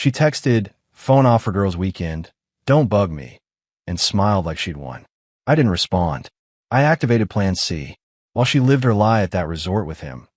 She texted, "Phone off for girls' weekend. Don't bug me," and smiled like she'd won. I didn't respond. I activated Plan C. While she lived her lie at that resort with him,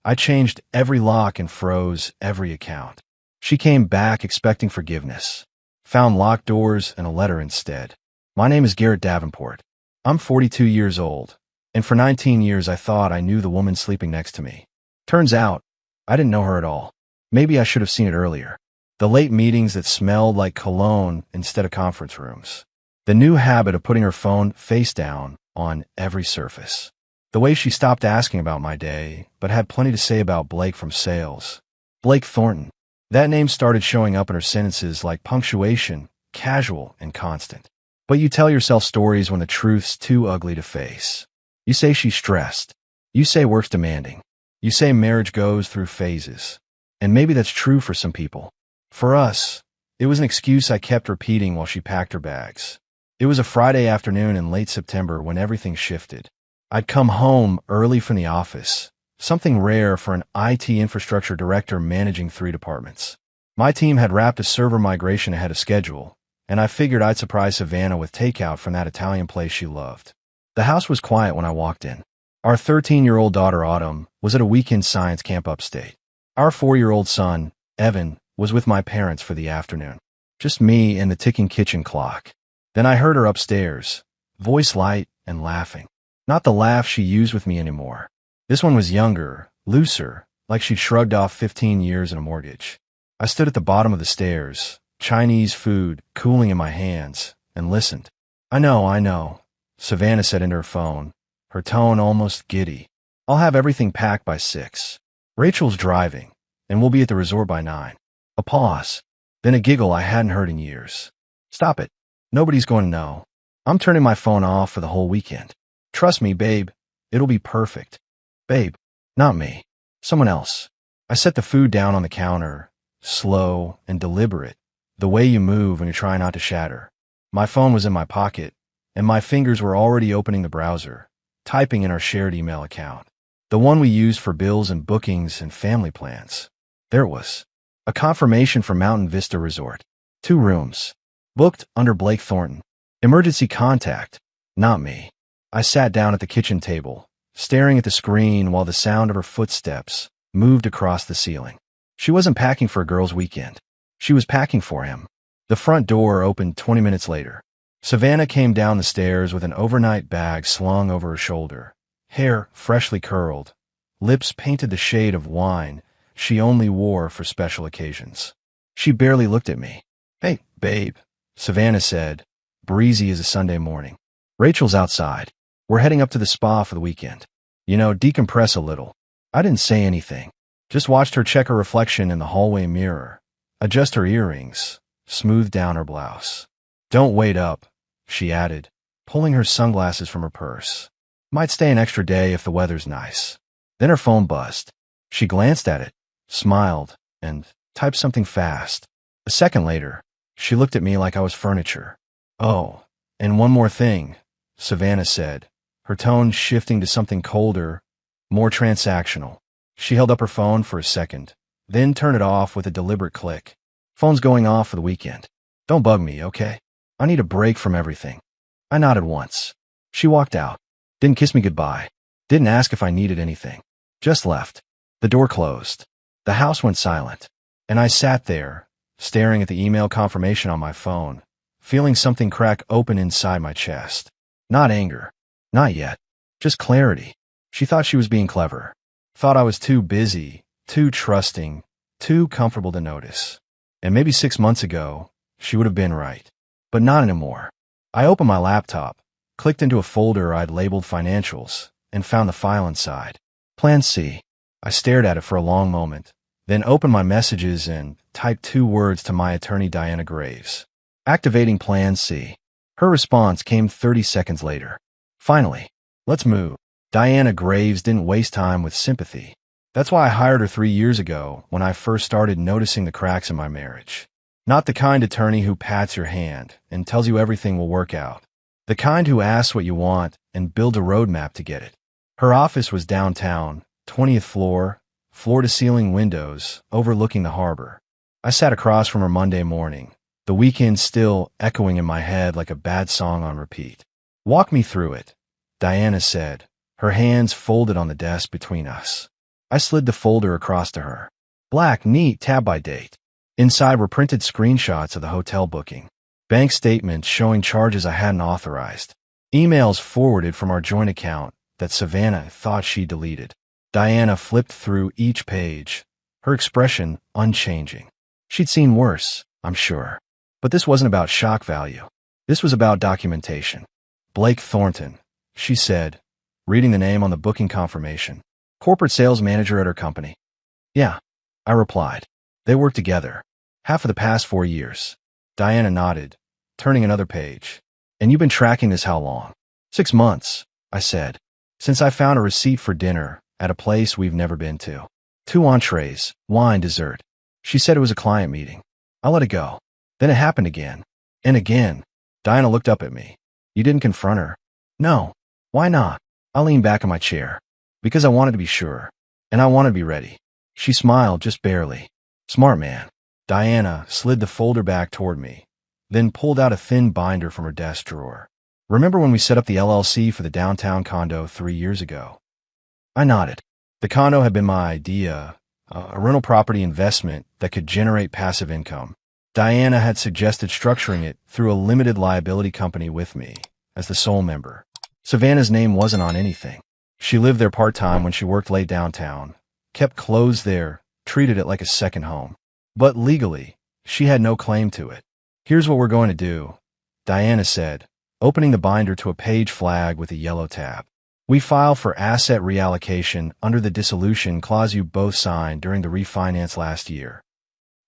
I changed every lock and froze every account. She came back expecting forgiveness, found locked doors and a letter instead. My name is Garrett Davenport. I'm 42 years old, and for 19 years I thought I knew the woman sleeping next to me. Turns out, I didn't know her at all. Maybe I should have seen it earlier. The late meetings that smelled like cologne instead of conference rooms. The new habit of putting her phone face down on every surface. The way she stopped asking about my day, but had plenty to say about Blake from sales. Blake Thornton. That name started showing up in her sentences like punctuation, casual and constant. But you tell yourself stories when the truth's too ugly to face. You say she's stressed. You say work's demanding. You say marriage goes through phases. And maybe that's true for some people. For us, it was an excuse I kept repeating while she packed her bags. It was a Friday afternoon in late September when everything shifted. I'd come home early from the office, something rare for an IT infrastructure director managing 3 departments. My team had wrapped a server migration ahead of schedule, and I figured I'd surprise Savannah with takeout from that Italian place she loved. The house was quiet when I walked in. Our 13-year-old daughter, Autumn, was at a weekend science camp upstate. Our 4-year-old son, Evan, was with my parents for the afternoon. Just me and the ticking kitchen clock. Then I heard her upstairs, voice light and laughing. Not the laugh she used with me anymore. This one was younger, looser, like she'd shrugged off 15 years and a mortgage. I stood at the bottom of the stairs, Chinese food cooling in my hands, and listened. I know, Savannah said into her phone, her tone almost giddy. "I'll have everything packed by 6. Rachel's driving, and we'll be at the resort by 9. A pause, then a giggle I hadn't heard in years. "Stop it. Nobody's going to know. I'm turning my phone off for the whole weekend. Trust me, babe. It'll be perfect." Babe. Not me. Someone else. I set the food down on the counter, slow and deliberate, the way you move when you try not to shatter. My phone was in my pocket, and my fingers were already opening the browser, typing in our shared email account. The one we used for bills and bookings and family plans. There it was. A confirmation from Mountain Vista Resort. 2 rooms. Booked under Blake Thornton. Emergency contact. Not me. I sat down at the kitchen table, staring at the screen while the sound of her footsteps moved across the ceiling. She wasn't packing for a girls' weekend. She was packing for him. The front door opened 20 minutes later. Savannah came down the stairs with an overnight bag slung over her shoulder, hair freshly curled, lips painted the shade of wine she only wore for special occasions. She barely looked at me. "Hey, babe," Savannah said, breezy as a Sunday morning. "Rachel's outside. We're heading up to the spa for the weekend. Decompress a little." I didn't say anything, just watched her check her reflection in the hallway mirror, adjust her earrings, smooth down her blouse. "Don't wait up," she added, pulling her sunglasses from her purse. "Might stay an extra day if the weather's nice." Then her phone buzzed. She glanced at it, smiled, and typed something fast. A second later, she looked at me like I was furniture. "Oh, and one more thing," Savannah said, her tone shifting to something colder, more transactional. She held up her phone for a second, then turned it off with a deliberate click. "Phone's going off for the weekend. Don't bug me, okay? I need a break from everything." I nodded once. She walked out, didn't kiss me goodbye, didn't ask if I needed anything, just left. The door closed. The house went silent, and I sat there, staring at the email confirmation on my phone, feeling something crack open inside my chest. Not anger. Not yet. Just clarity. She thought she was being clever. Thought I was too busy, too trusting, too comfortable to notice. And maybe 6 months ago, she would have been right. But not anymore. I opened my laptop, clicked into a folder I'd labeled financials, and found the file inside. Plan C. I stared at it for a long moment, then opened my messages and typed 2 words to my attorney Diana Graves. Activating Plan C. Her response came 30 seconds later. "Finally. Let's move." Diana Graves didn't waste time with sympathy. That's why I hired her 3 years ago when I first started noticing the cracks in my marriage. Not the kind attorney who pats your hand and tells you everything will work out. The kind who asks what you want and builds a roadmap to get it. Her office was downtown, 20th floor, floor-to-ceiling windows overlooking the harbor. I sat across from her Monday morning, the weekend still echoing in my head like a bad song on repeat. Walk me through it, Diana said, her hands folded on the desk between us. I slid the folder across to her. Black, neat, tab by date. Inside were printed screenshots of the hotel booking, bank statements showing charges I hadn't authorized, emails forwarded from our joint account that Savannah thought she deleted. Diana flipped through each page, her expression unchanging. She'd seen worse, I'm sure. But this wasn't about shock value. This was about documentation. Blake Thornton, she said, reading the name on the booking confirmation. Corporate sales manager at her company. Yeah, I replied. They worked together. Half of the past 4 years. Diana nodded, turning another page. And you've been tracking this how long? 6 months, I said. Since I found a receipt for dinner at a place we've never been to. 2 entrees, wine, dessert. She said it was a client meeting. I let it go. Then it happened again. And again. Diana looked up at me. You didn't confront her? No. Why not? I leaned back in my chair. Because I wanted to be sure. And I wanted to be ready. She smiled, just barely. Smart man. Diana slid the folder back toward me, then pulled out a thin binder from her desk drawer. Remember when we set up the LLC for the downtown condo 3 years ago? I nodded. The condo had been my idea, a rental property investment that could generate passive income. Diana had suggested structuring it through a limited liability company with me as the sole member. Savannah's name wasn't on anything. She lived there part-time when she worked late downtown, kept clothes there, treated it like a second home. But legally, she had no claim to it. Here's what we're going to do, Diana said, opening the binder to a page flag with a yellow tab. We file for asset reallocation under the dissolution clause you both signed during the refinance last year.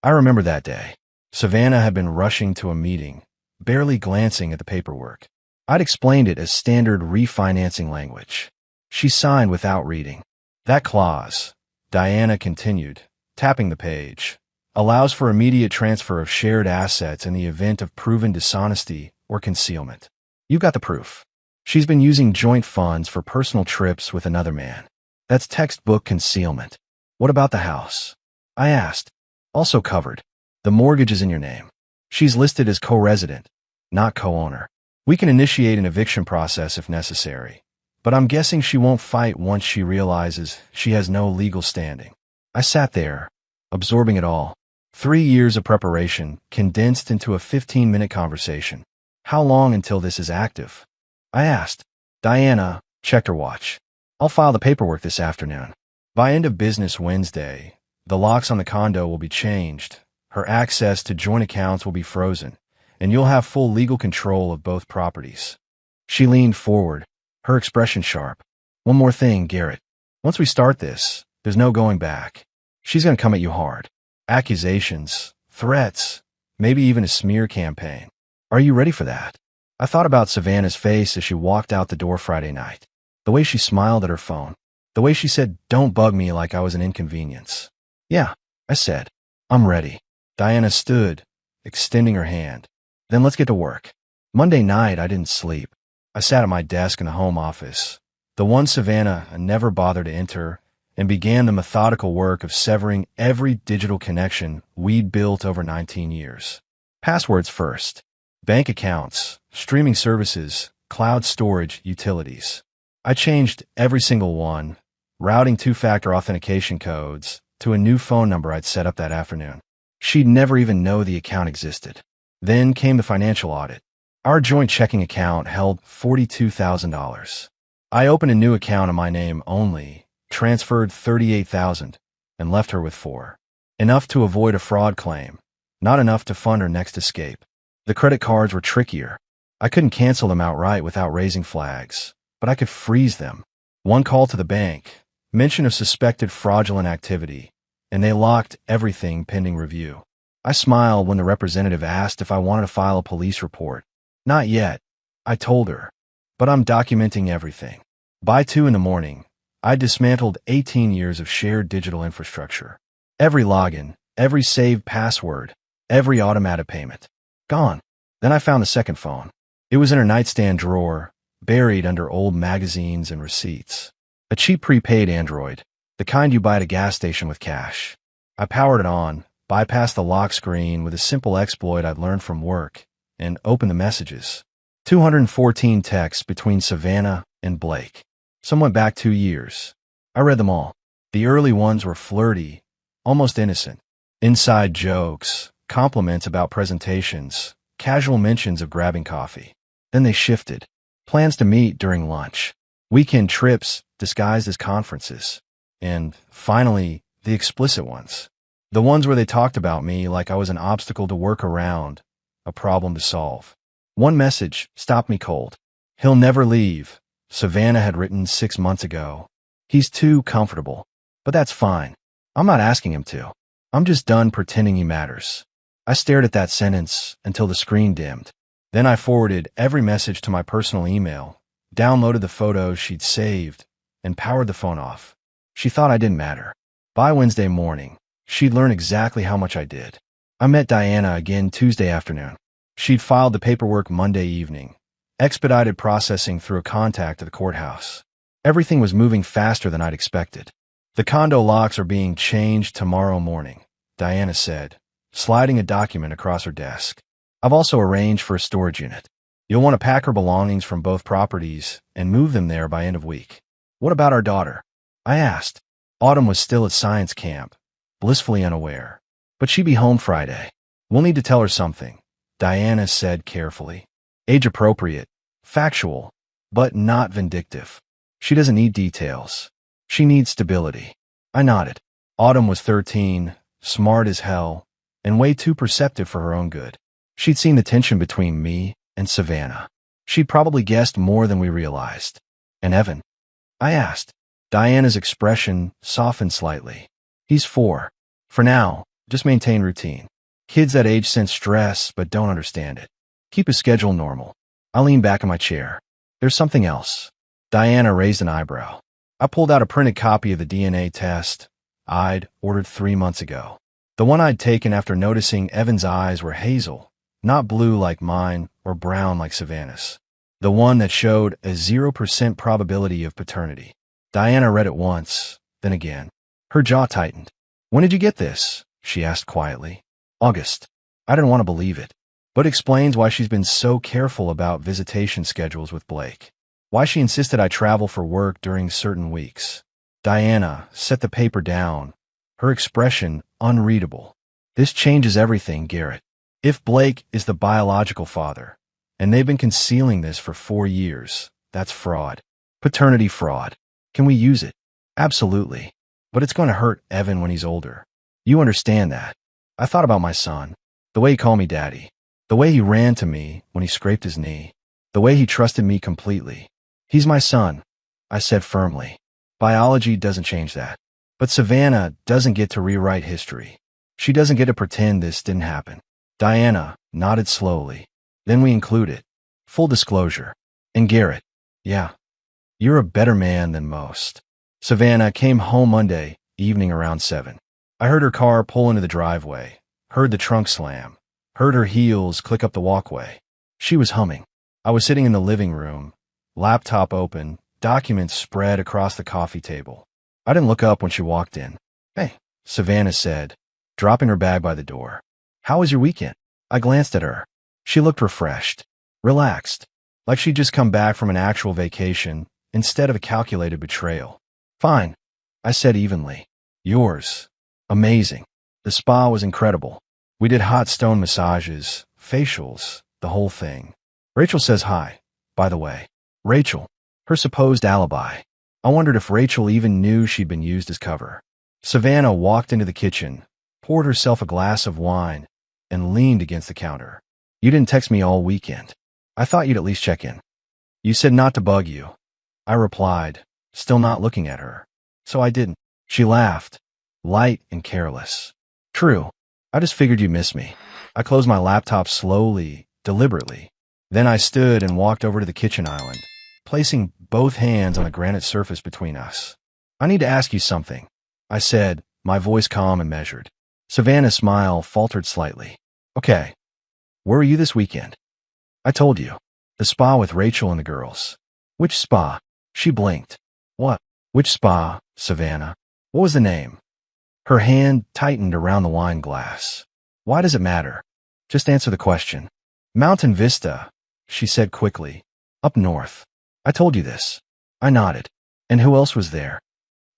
I remember that day. Savannah had been rushing to a meeting, barely glancing at the paperwork. I'd explained it as standard refinancing language. She signed without reading. That clause, Diana continued, tapping the page, allows for immediate transfer of shared assets in the event of proven dishonesty or concealment. You've got the proof. She's been using joint funds for personal trips with another man. That's textbook concealment. What about the house? I asked. Also covered. The mortgage is in your name. She's listed as co-resident, not co-owner. We can initiate an eviction process if necessary, but I'm guessing she won't fight once she realizes she has no legal standing. I sat there, absorbing it all. 3 years of preparation condensed into a 15-minute conversation. How long until this is active? I asked. Diana checked her watch. I'll file the paperwork this afternoon. By end of business Wednesday, the locks on the condo will be changed, her access to joint accounts will be frozen, and you'll have full legal control of both properties. She leaned forward, her expression sharp. One more thing, Garrett. Once we start this, there's no going back. She's going to come at you hard. Accusations, threats, maybe even a smear campaign. Are you ready for that? I thought about Savannah's face as she walked out the door Friday night. The way she smiled at her phone. The way she said, "Don't bug me," like I was an inconvenience. Yeah, I said. I'm ready. Diana stood, extending her hand. Then let's get to work. Monday night, I didn't sleep. I sat at my desk in the home office, the one Savannah never bothered to enter, and began the methodical work of severing every digital connection we'd built over 19 years. Passwords first. Bank accounts, streaming services, cloud storage, utilities. I changed every single one, routing 2-factor authentication codes to a new phone number I'd set up that afternoon. She'd never even know the account existed. Then came the financial audit. Our joint checking account held $42,000. I opened a new account in my name only, transferred $38,000, and left her with $4,000. Enough to avoid a fraud claim, not enough to fund her next escape. The credit cards were trickier. I couldn't cancel them outright without raising flags, but I could freeze them. One call to the bank, mention of suspected fraudulent activity, and they locked everything pending review. I smiled when the representative asked if I wanted to file a police report. Not yet, I told her, but I'm documenting everything. By 2 in the morning, I dismantled 18 years of shared digital infrastructure. Every login, every saved password, every automated payment. Gone. Then I found the second phone. It was in her nightstand drawer, buried under old magazines and receipts. A cheap prepaid Android, the kind you buy at a gas station with cash. I powered it on, bypass the lock screen with a simple exploit I'd learned from work, and open the messages. 214 texts between Savannah and Blake. Some went back 2 years. I read them all. The early ones were flirty, almost innocent. Inside jokes, compliments about presentations, casual mentions of grabbing coffee. Then they shifted. Plans to meet during lunch. Weekend trips disguised as conferences. And, finally, the explicit ones. The ones where they talked about me like I was an obstacle to work around, a problem to solve. One message stopped me cold. "He'll never leave," Savannah had written 6 months ago. "He's too comfortable." But that's fine. I'm not asking him to. I'm just done pretending he matters. I stared at that sentence until the screen dimmed. Then I forwarded every message to my personal email, downloaded the photos she'd saved, and powered the phone off. She thought I didn't matter. By Wednesday morning, she'd learned exactly how much I did. I met Diana again Tuesday afternoon. She'd filed the paperwork Monday evening, expedited processing through a contact at the courthouse. Everything was moving faster than I'd expected. "The condo locks are being changed tomorrow morning," Diana said, sliding a document across her desk. "I've also arranged for a storage unit. You'll want to pack her belongings from both properties and move them there by end of week." "What about our daughter?" I asked. Autumn was still at science camp, blissfully unaware. "But she'd be home Friday. We'll need to tell her something," Diana said carefully. "Age-appropriate, factual, but not vindictive. She doesn't need details. She needs stability." I nodded. Autumn was 13, smart as hell, and way too perceptive for her own good. She'd seen the tension between me and Savannah. She'd probably guessed more than we realized. "And Evan?" I asked. Diana's expression softened slightly. "He's 4. For now, just maintain routine. Kids that age sense stress but don't understand it. Keep his schedule normal." I leaned back in my chair. "There's something else." Diana raised an eyebrow. I pulled out a printed copy of the DNA test I'd ordered 3 months ago. The one I'd taken after noticing Evan's eyes were hazel, not blue like mine or brown like Savannah's. The one that showed a 0% probability of paternity. Diana read it once, then again. Her jaw tightened. "When did you get this?" she asked quietly. "August." I didn't want to believe it, but explains why she's been so careful about visitation schedules with Blake. Why she insisted I travel for work during certain weeks. Diana set the paper down, her expression unreadable. "This changes everything, Garrett. If Blake is the biological father, and they've been concealing this for 4 years, that's fraud. Paternity fraud. Can we use it?" "Absolutely. But it's going to hurt Evan when he's older. You understand that." I thought about my son. The way he called me daddy. The way he ran to me when he scraped his knee. The way he trusted me completely. "He's my son," I said firmly. "Biology doesn't change that. But Savannah doesn't get to rewrite history. She doesn't get to pretend this didn't happen." Diana nodded slowly. "Then we include it. Full disclosure. And Garrett, yeah, you're a better man than most." Savannah came home Monday evening around 7. I heard her car pull into the driveway, heard the trunk slam, heard her heels click up the walkway. She was humming. I was sitting in the living room, laptop open, documents spread across the coffee table. I didn't look up when she walked in. "Hey," Savannah said, dropping her bag by the door. "How was your weekend?" I glanced at her. She looked refreshed, relaxed, like she'd just come back from an actual vacation instead of a calculated betrayal. "Fine," I said evenly. "Yours?" "Amazing. The spa was incredible. We did hot stone massages, facials, the whole thing. Rachel says hi, by the way." Rachel, her supposed alibi. I wondered if Rachel even knew she'd been used as cover. Savannah walked into the kitchen, poured herself a glass of wine, and leaned against the counter. "You didn't text me all weekend. I thought you'd at least check in." "You said not to bug you," I replied, still not looking at her. "So I didn't." She laughed, light and careless. "True. I just figured you'd miss me." I closed my laptop slowly, deliberately. Then I stood and walked over to the kitchen island, placing both hands on the granite surface between us. "I need to ask you something," I said, my voice calm and measured. Savannah's smile faltered slightly. "Okay. Where were you this weekend?" "I told you. The spa with Rachel and the girls." "Which spa?" She blinked. "What? Which spa, Savannah? What was the name?" Her hand tightened around the wine glass. Why does it matter? Just answer the question. Mountain Vista, she said quickly. Up north. I told you this. I nodded. And who else was there?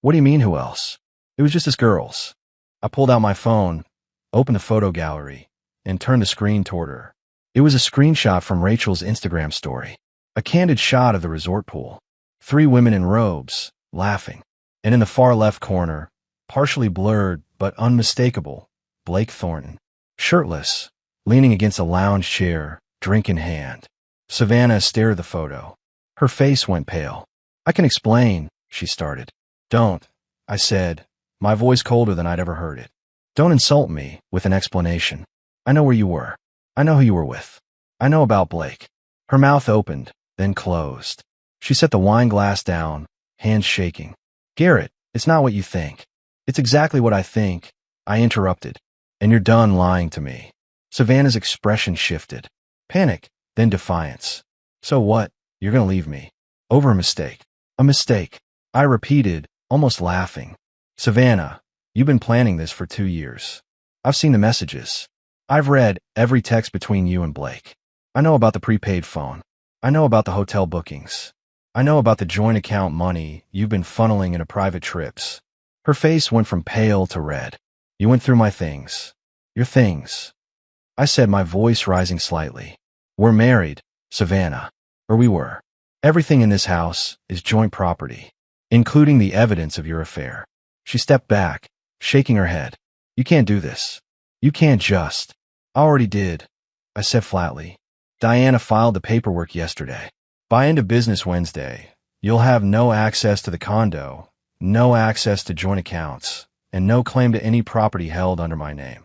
What do you mean who else? It was just us girls. I pulled out my phone, opened the photo gallery, and turned the screen toward her. It was a screenshot from Rachel's Instagram story. A candid shot of the resort pool. 3 women in robes, laughing. And in the far left corner, partially blurred but unmistakable, Blake Thornton. Shirtless, leaning against a lounge chair, drink in hand. Savannah stared at the photo. Her face went pale. I can explain, she started. Don't, I said, my voice colder than I'd ever heard it. Don't insult me with an explanation. I know where you were. I know who you were with. I know about Blake. Her mouth opened, then closed. She set the wine glass down, hands shaking. Garrett, it's not what you think. It's exactly what I think, I interrupted. And you're done lying to me. Savannah's expression shifted. Panic, then defiance. So what? You're gonna leave me. Over a mistake. A mistake. I repeated, almost laughing. Savannah, you've been planning this for 2 years. I've seen the messages. I've read every text between you and Blake. I know about the prepaid phone. I know about the hotel bookings. I know about the joint account money you've been funneling into private trips. Her face went from pale to red. You went through my things. Your things. I said, my voice rising slightly. We're married, Savannah. Or we were. Everything in this house is joint property, including the evidence of your affair. She stepped back, shaking her head. You can't do this. You can't just. I already did, I said flatly. Diana filed the paperwork yesterday. By end of business Wednesday, you'll have no access to the condo, no access to joint accounts, and no claim to any property held under my name.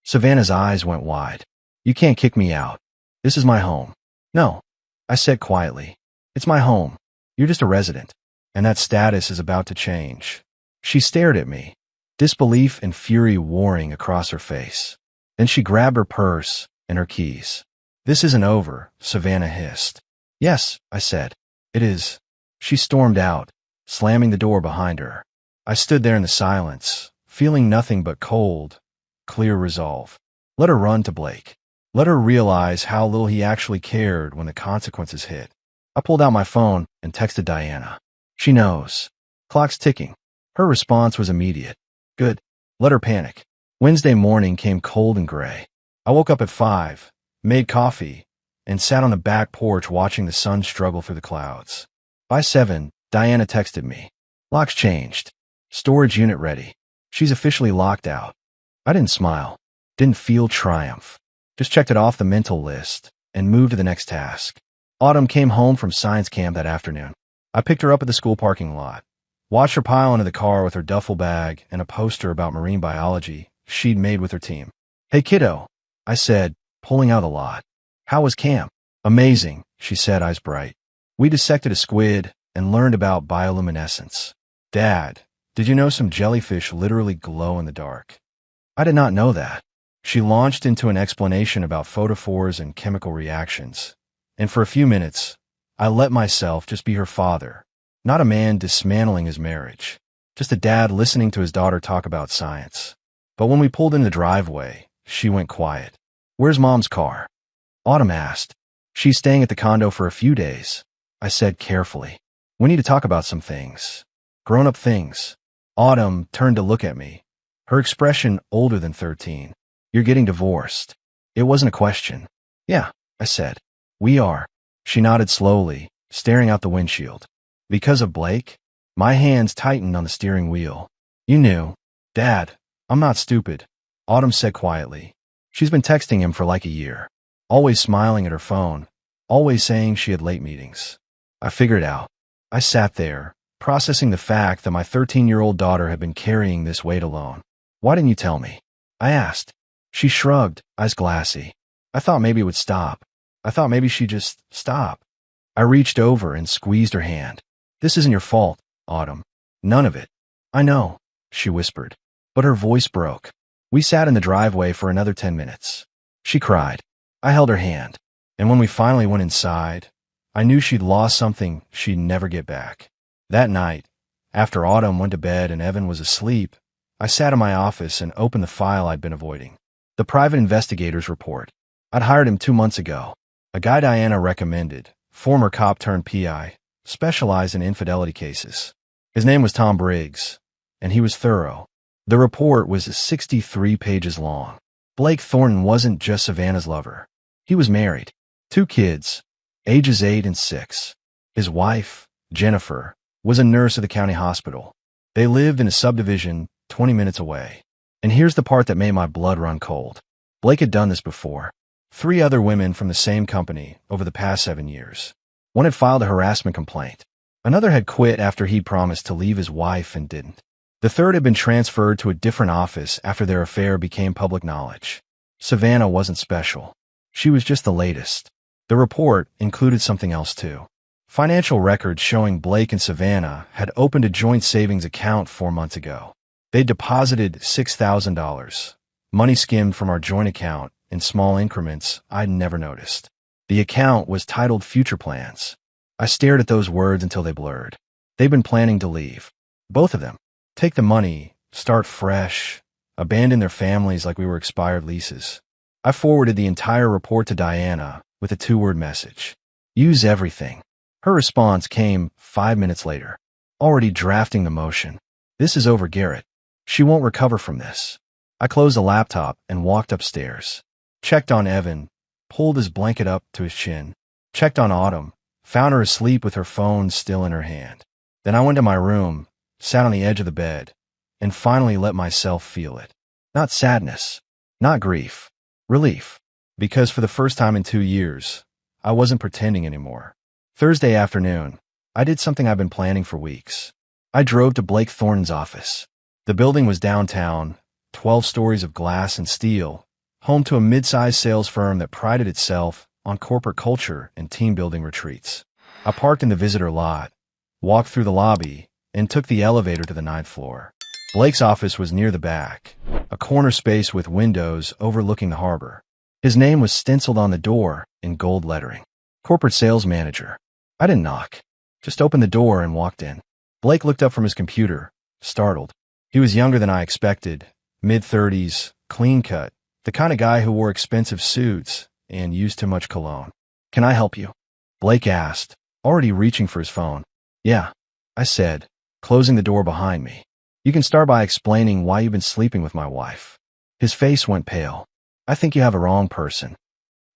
Savannah's eyes went wide. You can't kick me out. This is my home. No, I said quietly. It's my home. You're just a resident, and that status is about to change. She stared at me, disbelief and fury warring across her face. Then she grabbed her purse and her keys. This isn't over, Savannah hissed. Yes, I said. It is. She stormed out, slamming the door behind her. I stood there in the silence, feeling nothing but cold, clear resolve. Let her run to Blake. Let her realize how little he actually cared when the consequences hit. I pulled out my phone and texted Diana. She knows. Clock's ticking. Her response was immediate. Good. Let her panic. Wednesday morning came cold and gray. I woke up at 5, made coffee, and sat on the back porch watching the sun struggle through the clouds. By 7, Diana texted me. Lock's changed. Storage unit ready. She's officially locked out. I didn't smile. Didn't feel triumph. Just checked it off the mental list and moved to the next task. Autumn came home from science camp that afternoon. I picked her up at the school parking lot. Watched her pile into the car with her duffel bag and a poster about marine biology she'd made with her team. Hey kiddo, I said, pulling out of the lot. How was camp? Amazing, she said, eyes bright. We dissected a squid and learned about bioluminescence. Dad, did you know some jellyfish literally glow in the dark? I did not know that. She launched into an explanation about photophores and chemical reactions. And for a few minutes, I let myself just be her father, not a man dismantling his marriage, just a dad listening to his daughter talk about science. But when we pulled in the driveway, she went quiet. Where's Mom's car? Autumn asked. She's staying at the condo for a few days, I said carefully. We need to talk about some things. Grown-up things. Autumn turned to look at me, her expression older than 13. You're getting divorced. It wasn't a question. Yeah, I said. We are. She nodded slowly, staring out the windshield. Because of Blake? My hands tightened on the steering wheel. You knew. Dad, I'm not stupid, Autumn said quietly. She's been texting him for like a year. Always smiling at her phone. Always saying she had late meetings. I figured out. I sat there, processing the fact that my 13-year-old daughter had been carrying this weight alone. Why didn't you tell me? I asked. She shrugged, eyes glassy. I thought maybe it would stop. I thought maybe she'd just stop. I reached over and squeezed her hand. This isn't your fault, Autumn. None of it. I know, she whispered. But her voice broke. We sat in the driveway for another 10 minutes. She cried. I held her hand. And when we finally went inside, I knew she'd lost something she'd never get back. That night, after Autumn went to bed and Evan was asleep, I sat in my office and opened the file I'd been avoiding. The private investigator's report. I'd hired him 2 months ago. A guy Diana recommended, former cop turned PI, specialized in infidelity cases. His name was Tom Briggs, and he was thorough. The report was 63 pages long. Blake Thornton wasn't just Savannah's lover. He was married. 2 kids, ages 8 and 6. His wife, Jennifer, was a nurse at the county hospital. They lived in a subdivision 20 minutes away. And here's the part that made my blood run cold. Blake had done this before. 3 other women from the same company over the past 7 years. One had filed a harassment complaint. Another had quit after he'd promised to leave his wife and didn't. The third had been transferred to a different office after their affair became public knowledge. Savannah wasn't special. She was just the latest. The report included something else too. Financial records showing Blake and Savannah had opened a joint savings account 4 months ago. They deposited $6,000, money skimmed from our joint account in small increments I'd never noticed. The account was titled Future Plans. I stared at those words until they blurred. They'd been planning to leave. Both of them. Take the money, start fresh, abandon their families like we were expired leases. I forwarded the entire report to Diana with a 2-word message. Use everything. Her response came 5 minutes later. Already drafting the motion. This is over, Garrett. She won't recover from this. I closed the laptop and walked upstairs. Checked on Evan, pulled his blanket up to his chin. Checked on Autumn, found her asleep with her phone still in her hand. Then I went to my room, sat on the edge of the bed, and finally let myself feel it. Not sadness, not grief, relief. Because for the first time in 2 years, I wasn't pretending anymore. Thursday afternoon, I did something I've been planning for weeks. I drove to Blake Thornton's office. The building was downtown, 12 stories of glass and steel, home to a mid-sized sales firm that prided itself on corporate culture and team-building retreats. I parked in the visitor lot, walked through the lobby, and took the elevator to the 9th floor. Blake's office was near the back, a corner space with windows overlooking the harbor. His name was stenciled on the door in gold lettering. Corporate sales manager. I didn't knock, just opened the door and walked in. Blake looked up from his computer, startled. He was younger than I expected, mid-30s, clean-cut, the kind of guy who wore expensive suits and used too much cologne. Can I help you? Blake asked, already reaching for his phone. Yeah, I said, closing the door behind me. You can start by explaining why you've been sleeping with my wife. His face went pale. I think you have a wrong person.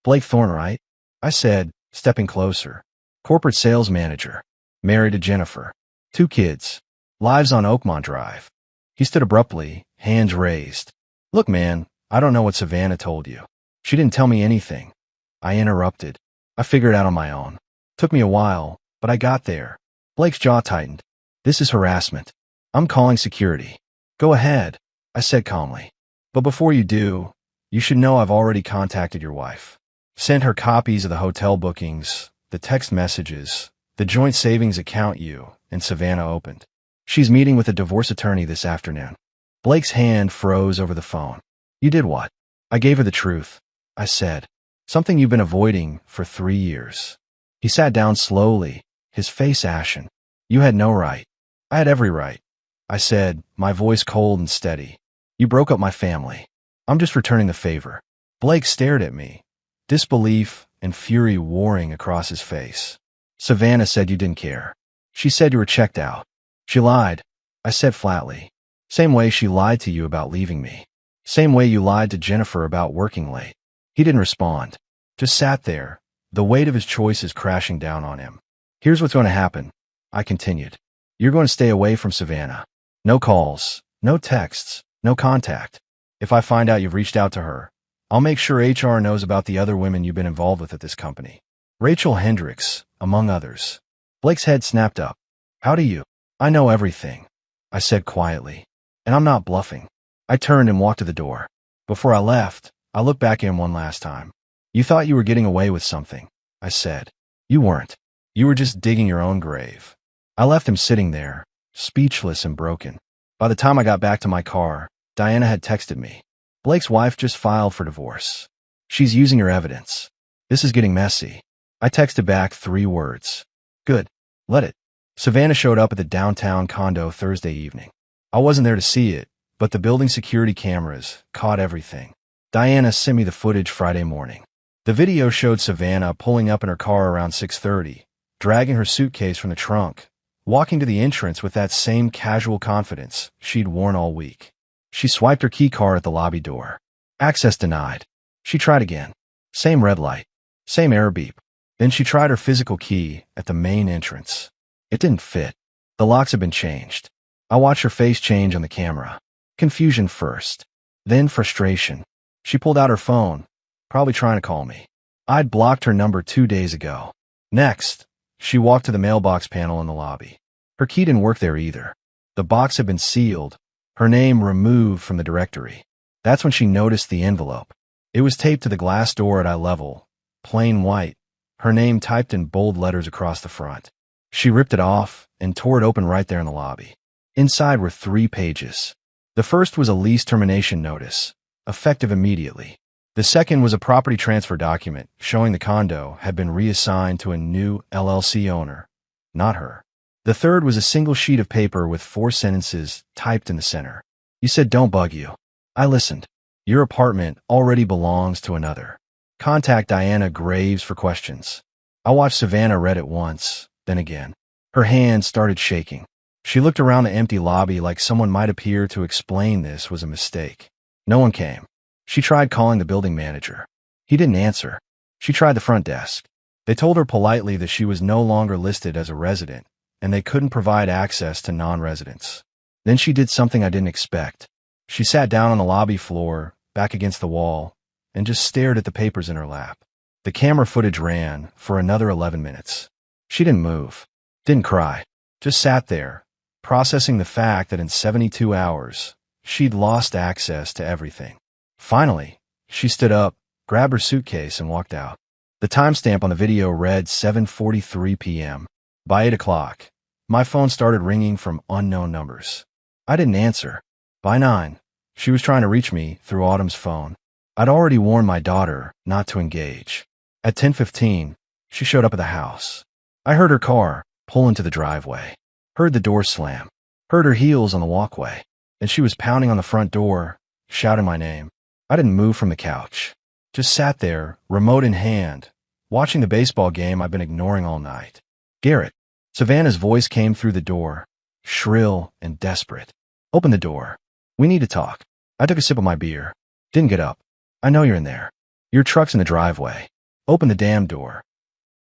Blake Thornton, right? I said, stepping closer. Corporate sales manager. Married to Jennifer. 2 kids. Lives on Oakmont Drive. He stood abruptly, hands raised. Look, man, I don't know what Savannah told you. She didn't tell me anything. I interrupted. I figured it out on my own. Took me a while, but I got there. Blake's jaw tightened. This is harassment. I'm calling security. Go ahead, I said calmly. But before you do, you should know I've already contacted your wife. Sent her copies of the hotel bookings, the text messages, the joint savings account you and Savannah opened. She's meeting with a divorce attorney this afternoon. Blake's hand froze over the phone. You did what? I gave her the truth, I said. Something you've been avoiding for 3 years. He sat down slowly, his face ashen. You had no right. I had every right. I said, my voice cold and steady. You broke up my family. I'm just returning the favor. Blake stared at me, disbelief and fury warring across his face. Savannah said you didn't care. She said you were checked out. She lied, I said flatly. Same way she lied to you about leaving me. Same way you lied to Jennifer about working late. He didn't respond. Just sat there, the weight of his choices crashing down on him. Here's what's going to happen, I continued. You're going to stay away from Savannah. No calls, no texts, no contact. If I find out you've reached out to her, I'll make sure HR knows about the other women you've been involved with at this company. Rachel Hendricks, among others. Blake's head snapped up. How do you? I know everything, I said quietly. And I'm not bluffing. I turned and walked to the door. Before I left, I looked back at him one last time. You thought you were getting away with something, I said. You weren't. You were just digging your own grave. I left him sitting there, speechless and broken. By the time I got back to my car, Diana had texted me. Blake's wife just filed for divorce. She's using her evidence. This is getting messy. I texted back 3 words. Good. Let it. Savannah showed up at the downtown condo Thursday evening. I wasn't there to see it, but the building security cameras caught everything. Diana sent me the footage Friday morning. The video showed Savannah pulling up in her car around 6:30, dragging her suitcase from the trunk, walking to the entrance with that same casual confidence she'd worn all week. She swiped her key card at the lobby door. Access denied. She tried again. Same red light. Same error beep. Then she tried her physical key at the main entrance. It didn't fit. The locks had been changed. I watched her face change on the camera. Confusion first. Then frustration. She pulled out her phone, probably trying to call me. I'd blocked her number 2 days ago. Next, she walked to the mailbox panel in the lobby. Her key didn't work there either. The box had been sealed, her name removed from the directory. That's when she noticed the envelope. It was taped to the glass door at eye level, plain white, her name typed in bold letters across the front. She ripped it off and tore it open right there in the lobby. Inside were 3 pages. The first was a lease termination notice, effective immediately. The second was a property transfer document showing the condo had been reassigned to a new LLC owner, not her. The third was a single sheet of paper with 4 sentences typed in the center. You said don't bug you. I listened. Your apartment already belongs to another. Contact Diana Graves for questions. I watched Savannah read it once, then again. Her hands started shaking. She looked around the empty lobby like someone might appear to explain this was a mistake. No one came. She tried calling the building manager. He didn't answer. She tried the front desk. They told her politely that she was no longer listed as a resident, and they couldn't provide access to non-residents. Then she did something I didn't expect. She sat down on the lobby floor, back against the wall, and just stared at the papers in her lap. The camera footage ran for another 11 minutes. She didn't move, didn't cry, just sat there, processing the fact that in 72 hours, she'd lost access to everything. Finally, she stood up, grabbed her suitcase, and walked out. The timestamp on the video read 7:43 p.m. By 8 o'clock, my phone started ringing from unknown numbers. I didn't answer. By 9, she was trying to reach me through Autumn's phone. I'd already warned my daughter not to engage. At 10:15, she showed up at the house. I heard her car pull into the driveway, heard the door slam, heard her heels on the walkway, and she was pounding on the front door, shouting my name. I didn't move from the couch, just sat there, remote in hand, watching the baseball game I've been ignoring all night. Garrett. Savannah's voice came through the door, shrill and desperate. Open the door. We need to talk. I took a sip of my beer. Didn't get up. I know you're in there. Your truck's in the driveway. Open the damn door.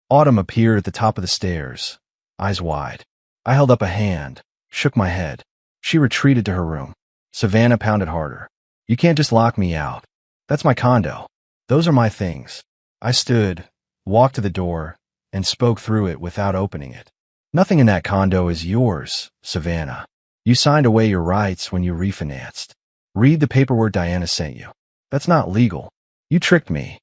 Autumn appeared at the top of the stairs, eyes wide. I held up a hand, shook my head. She retreated to her room. Savannah pounded harder. You can't just lock me out. That's my condo. Those are my things. I stood, walked to the door, and spoke through it without opening it. Nothing in that condo is yours, Savannah. You signed away your rights when you refinanced. Read the paperwork Diana sent you. That's not legal. You tricked me.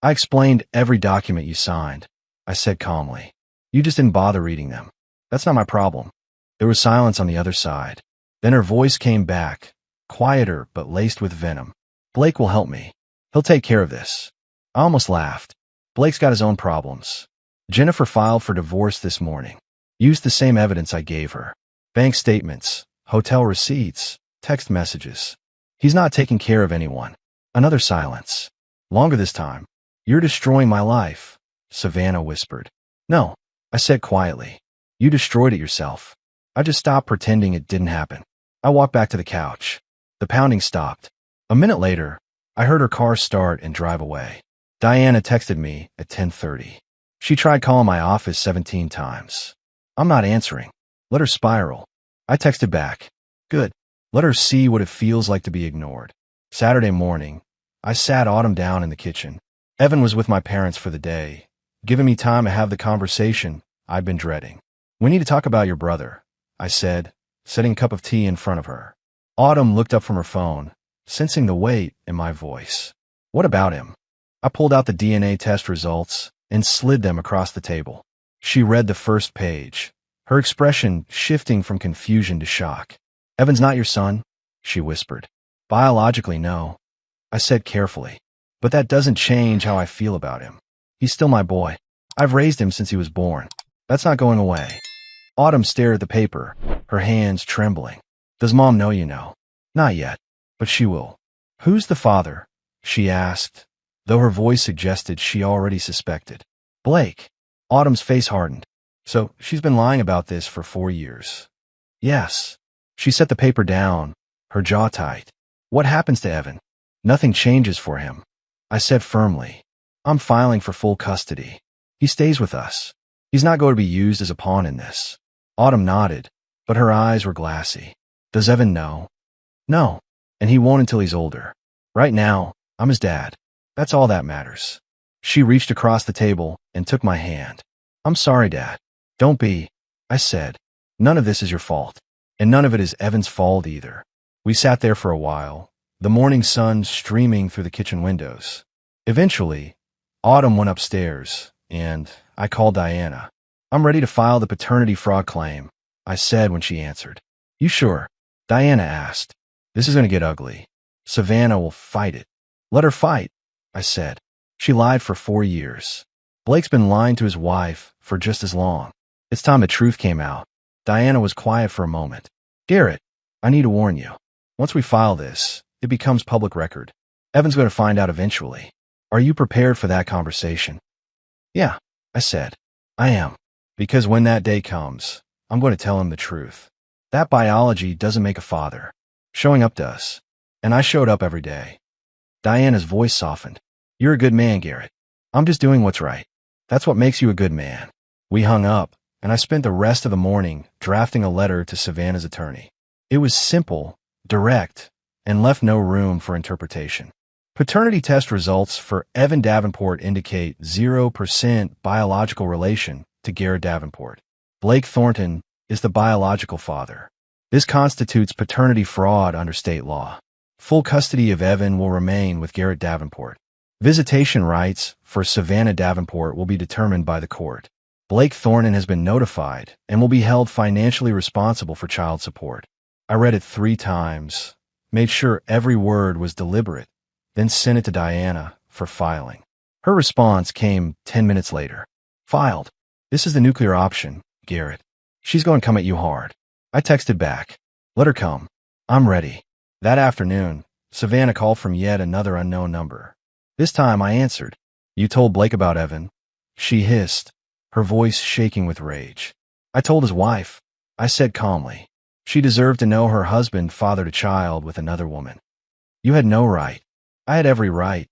I explained every document you signed. I said calmly. You just didn't bother reading them. That's not my problem. There was silence on the other side. Then her voice came back, quieter but laced with venom. Blake will help me. He'll take care of this. I almost laughed. Blake's got his own problems. Jennifer filed for divorce this morning. Used the same evidence I gave her. Bank statements, hotel receipts, text messages. He's not taking care of anyone. Another silence. Longer this time. You're destroying my life, Savannah whispered. No, I said quietly. You destroyed it yourself. I just stopped pretending it didn't happen. I walked back to the couch. The pounding stopped. A minute later, I heard her car start and drive away. Diana texted me at 10:30. She tried calling my office 17 times. I'm not answering. Let her spiral. I texted back. Good. Let her see what it feels like to be ignored. Saturday morning, I sat Autumn down in the kitchen. Evan was with my parents for the day, giving me time to have the conversation I'd been dreading. We need to talk about your brother, I said, setting a cup of tea in front of her. Autumn looked up from her phone, sensing the weight in my voice. What about him? I pulled out the DNA test results and slid them across the table. She read the first page, her expression shifting from confusion to shock. Evan's not your son? She whispered. Biologically, no, I said carefully. But that doesn't change how I feel about him. He's still my boy. I've raised him since he was born. That's not going away. Autumn stared at the paper, her hands trembling. Does Mom know you know? Not yet, but she will. Who's the father? She asked, though her voice suggested she already suspected. Blake. Autumn's face hardened. So, she's been lying about this for 4 years. Yes. She set the paper down, her jaw tight. What happens to Evan? Nothing changes for him. I said firmly. I'm filing for full custody. He stays with us. He's not going to be used as a pawn in this. Autumn nodded, but her eyes were glassy. Does Evan know? No. And he won't until he's older. Right now, I'm his dad. That's all that matters. She reached across the table and took my hand. I'm sorry, Dad. Don't be, I said. None of this is your fault. And none of it is Evan's fault either. We sat there for a while, the morning sun streaming through the kitchen windows. Eventually, Autumn went upstairs, and I called Diana. I'm ready to file the paternity fraud claim, I said when she answered. You sure? Diana asked. This is going to get ugly. Savannah will fight it. Let her fight, I said. She lied for 4 years. Blake's been lying to his wife for just as long. It's time the truth came out. Diana was quiet for a moment. Garrett, I need to warn you. Once we file this, it becomes public record. Evan's going to find out eventually. Are you prepared for that conversation? Yeah, I said. I am. Because when that day comes, I'm going to tell him the truth. That biology doesn't make a father. Showing up does. And I showed up every day. Diana's voice softened. You're a good man, Garrett. I'm just doing what's right. That's what makes you a good man. We hung up, and I spent the rest of the morning drafting a letter to Savannah's attorney. It was simple, direct, and left no room for interpretation. Paternity test results for Evan Davenport indicate 0% biological relation to Garrett Davenport. Blake Thornton is the biological father. This constitutes paternity fraud under state law. Full custody of Evan will remain with Garrett Davenport. Visitation rights for Savannah Davenport will be determined by the court. Blake Thornton has been notified and will be held financially responsible for child support. I read it 3 times, made sure every word was deliberate, then sent it to Diana for filing. Her response came 10 minutes later. Filed. This is the nuclear option, Garrett. She's going to come at you hard. I texted back. Let her come. I'm ready. That afternoon, Savannah called from yet another unknown number. This time I answered. You told Blake about Evan? She hissed, her voice shaking with rage. I told his wife. I said calmly. She deserved to know her husband fathered a child with another woman. You had no right. I had every right.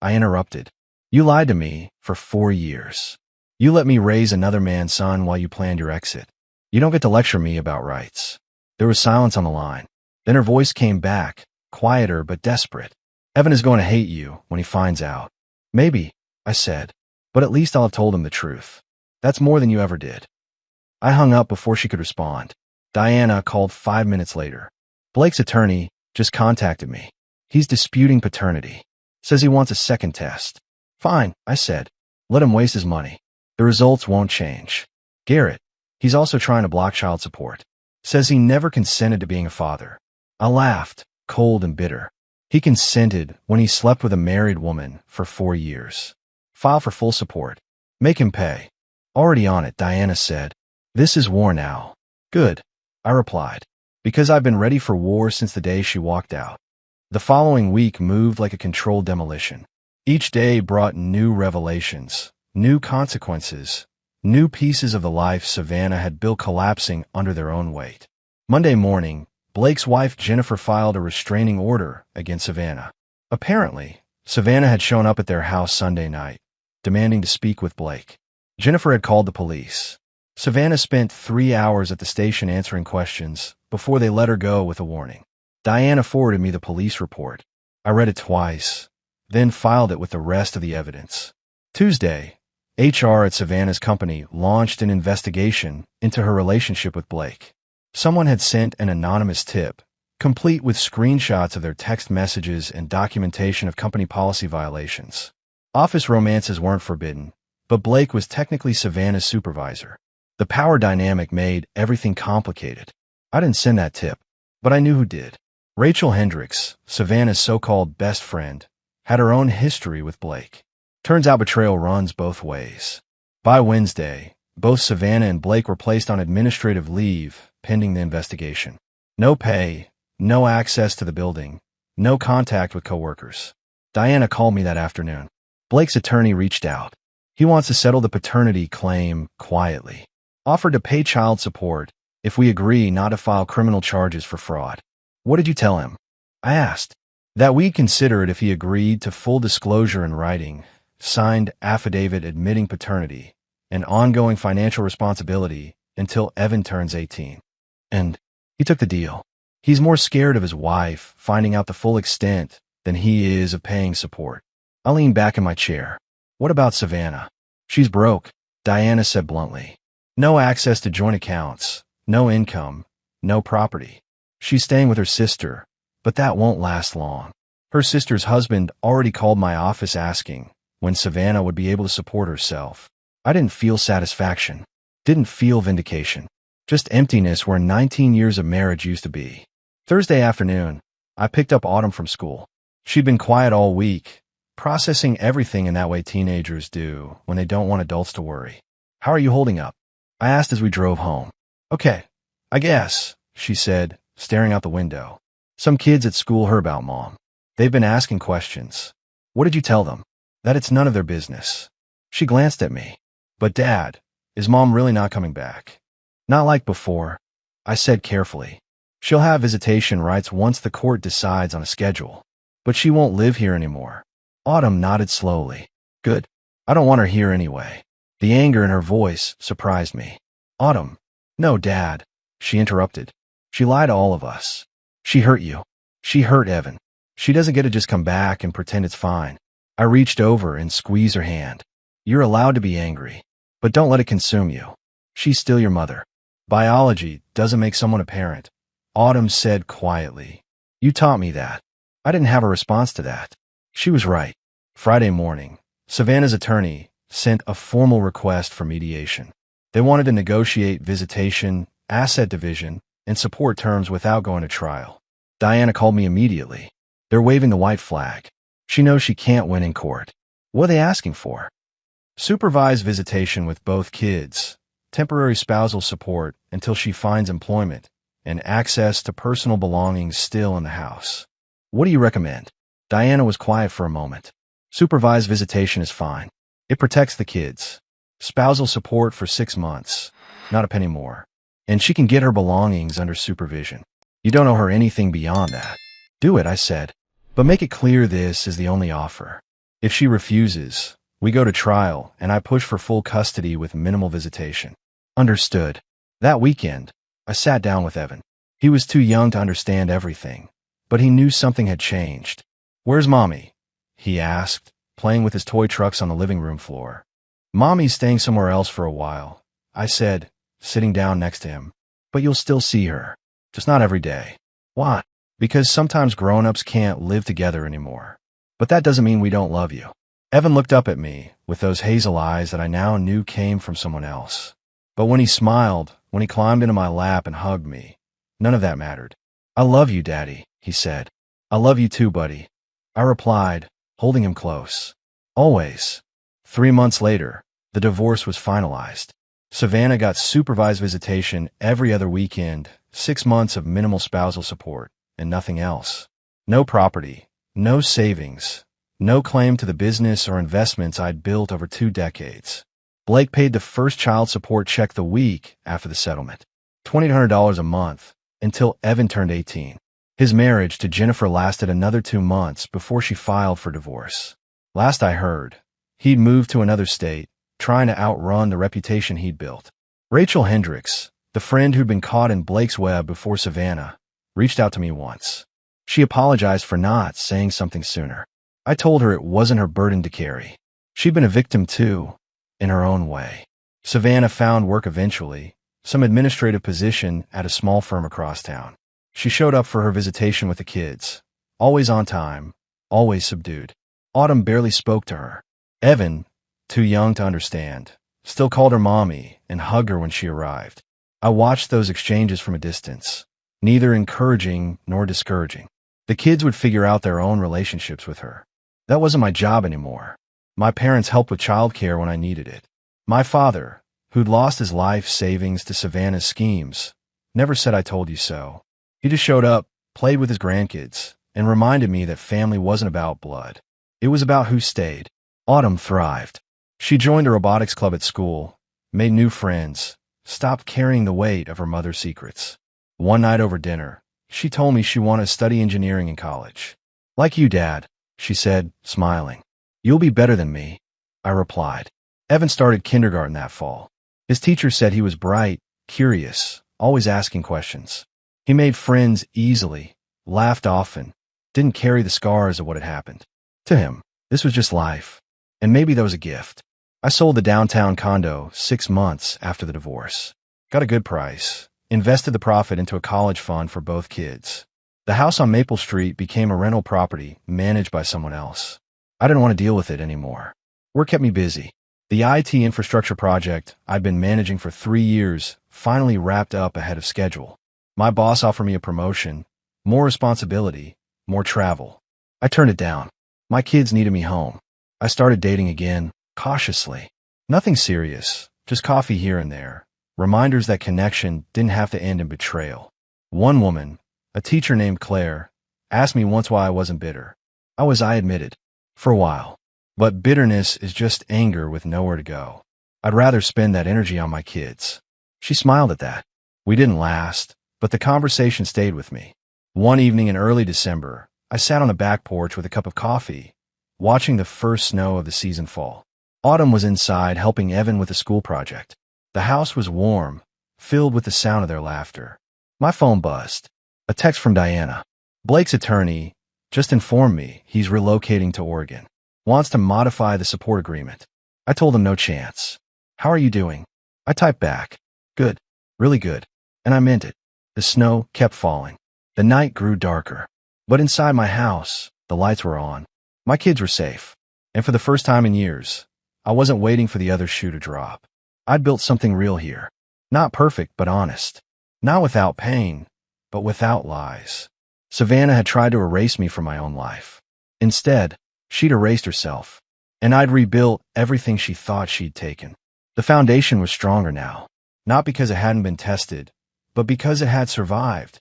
I interrupted. You lied to me for 4 years. You let me raise another man's son while you planned your exit. You don't get to lecture me about rights. There was silence on the line. Then her voice came back, quieter but desperate. Evan is going to hate you when he finds out. Maybe, I said, but at least I'll have told him the truth. That's more than you ever did. I hung up before she could respond. Diana called 5 minutes later. Blake's attorney just contacted me. He's disputing paternity. Says he wants a second test. Fine, I said. Let him waste his money. The results won't change. Garrett, he's also trying to block child support. Says he never consented to being a father. I laughed, cold and bitter. He consented when he slept with a married woman for 4 years. File for full support. Make him pay. Already on it, Diana said. This is war now. Good, I replied. Because I've been ready for war since the day she walked out. The following week moved like a controlled demolition. Each day brought new revelations, new consequences, new pieces of the life Savannah had built collapsing under their own weight. Monday morning, Blake's wife Jennifer filed a restraining order against Savannah. Apparently, Savannah had shown up at their house Sunday night, demanding to speak with Blake. Jennifer had called the police. Savannah spent 3 hours at the station answering questions before they let her go with a warning. Diana forwarded me the police report. I read it twice, then filed it with the rest of the evidence. Tuesday, HR at Savannah's company launched an investigation into her relationship with Blake. Someone had sent an anonymous tip, complete with screenshots of their text messages and documentation of company policy violations. Office romances weren't forbidden, but Blake was technically Savannah's supervisor. The power dynamic made everything complicated. I didn't send that tip, but I knew who did. Rachel Hendricks, Savannah's so-called best friend, had her own history with Blake. Turns out betrayal runs both ways. By Wednesday, both Savannah and Blake were placed on administrative leave pending the investigation. No pay, No access to the building. No contact with coworkers. Diana called me that afternoon. Blake's attorney reached out. He wants to settle the paternity claim quietly. Offered to pay child support if we agree not to file criminal charges for fraud. What did you tell him? I asked. That we'd consider it if he agreed to full disclosure in writing, signed affidavit admitting paternity, and ongoing financial responsibility until Evan turns 18. And he took the deal. He's more scared of his wife finding out the full extent than he is of paying support. I leaned back in my chair. What about Savannah? She's broke, Diana said bluntly. No access to joint accounts, no income, no property. She's staying with her sister, but that won't last long. Her sister's husband already called my office asking when Savannah would be able to support herself. I didn't feel satisfaction, didn't feel vindication, just emptiness where 19 years of marriage used to be. Thursday afternoon, I picked up Autumn from school. She'd been quiet all week, processing everything in that way teenagers do when they don't want adults to worry. How are you holding up? I asked as we drove home. Okay, I guess, she said, staring out the window. Some kids at school heard about Mom. They've been asking questions. What did you tell them? That it's none of their business. She glanced at me. But Dad, is Mom really not coming back? Not like before, I said carefully. She'll have visitation rights once the court decides on a schedule. But she won't live here anymore. Autumn nodded slowly. Good. I don't want her here anyway. The anger in her voice surprised me. Autumn. No, Dad, she interrupted. She lied to all of us. She hurt you. She hurt Evan. She doesn't get to just come back and pretend it's fine. I reached over and squeezed her hand. You're allowed to be angry, but don't let it consume you. She's still your mother. Biology doesn't make someone a parent. Autumn said quietly. You taught me that. I didn't have a response to that. She was right. Friday morning, Savannah's attorney sent a formal request for mediation. They wanted to negotiate visitation, asset division, and support terms without going to trial. Diana called me immediately. They're waving the white flag. She knows she can't win in court. What are they asking for? Supervised visitation with both kids, temporary spousal support until she finds employment, and access to personal belongings still in the house. What do you recommend? Diana was quiet for a moment. Supervised visitation is fine. It protects the kids. Spousal support for 6 months, not a penny more. And she can get her belongings under supervision. You don't owe her anything beyond that. Do it, I said. But make it clear this is the only offer. If she refuses, we go to trial and I push for full custody with minimal visitation. Understood. That weekend, I sat down with Evan. He was too young to understand everything, but he knew something had changed. Where's Mommy? He asked, playing with his toy trucks on the living room floor. Mommy's staying somewhere else for a while, I said, sitting down next to him. But you'll still see her. Just not every day. Why? Because sometimes grown-ups can't live together anymore. But that doesn't mean we don't love you. Evan looked up at me with those hazel eyes that I now knew came from someone else. But when he smiled, when he climbed into my lap and hugged me, none of that mattered. I love you, Daddy, he said. I love you too, buddy. I replied, holding him close. Always. 3 months later, the divorce was finalized. Savannah got supervised visitation every other weekend, 6 months of minimal spousal support, and nothing else. No property, no savings, no claim to the business or investments I'd built over 2 decades. Blake paid the first child support check the week after the settlement, $2,800 a month, until Evan turned 18. His marriage to Jennifer lasted another 2 months before she filed for divorce. Last I heard, he'd moved to another state, trying to outrun the reputation he'd built. Rachel Hendricks, the friend who'd been caught in Blake's web before Savannah, reached out to me once. She apologized for not saying something sooner. I told her it wasn't her burden to carry. She'd been a victim too, in her own way. Savannah found work eventually, some administrative position at a small firm across town. She showed up for her visitation with the kids, always on time, always subdued. Autumn barely spoke to her. Evan, too young to understand, still called her Mommy and hugged her when she arrived. I watched those exchanges from a distance, neither encouraging nor discouraging. The kids would figure out their own relationships with her. That wasn't my job anymore. My parents helped with childcare when I needed it. My father, who'd lost his life savings to Savannah's schemes, never said I told you so. He just showed up, played with his grandkids, and reminded me that family wasn't about blood. It was about who stayed. Autumn thrived. She joined a robotics club at school, made new friends, stopped carrying the weight of her mother's secrets. One night over dinner, she told me she wanted to study engineering in college. "Like you, Dad," she said, smiling. "You'll be better than me," I replied. Evan started kindergarten that fall. His teacher said he was bright, curious, always asking questions. He made friends easily, laughed often, didn't carry the scars of what had happened. To him, this was just life, and maybe that was a gift. I sold the downtown condo 6 months after the divorce. Got a good price, invested the profit into a college fund for both kids. The house on Maple Street became a rental property managed by someone else. I didn't want to deal with it anymore. Work kept me busy. The IT infrastructure project I'd been managing for 3 years finally wrapped up ahead of schedule. My boss offered me a promotion, more responsibility, more travel. I turned it down. My kids needed me home. I started dating again, cautiously. Nothing serious, just coffee here and there. Reminders that connection didn't have to end in betrayal. One woman, a teacher named Claire, asked me once why I wasn't bitter. I admitted, for a while. But bitterness is just anger with nowhere to go. I'd rather spend that energy on my kids. She smiled at that. We didn't last, but the conversation stayed with me. One evening in early December, I sat on a back porch with a cup of coffee, watching the first snow of the season fall. Autumn was inside helping Evan with a school project. The house was warm, filled with the sound of their laughter. My phone buzzed. A text from Diana. "Blake's attorney just informed me he's relocating to Oregon. Wants to modify the support agreement." I told him no chance. "How are you doing?" I typed back. "Good. Really good." And I meant it. The snow kept falling. The night grew darker. But inside my house, the lights were on. My kids were safe. And for the first time in years, I wasn't waiting for the other shoe to drop. I'd built something real here. Not perfect, but honest. Not without pain, but without lies. Savannah had tried to erase me from my own life. Instead, she'd erased herself. And I'd rebuilt everything she thought she'd taken. The foundation was stronger now. Not because it hadn't been tested, but because it had survived.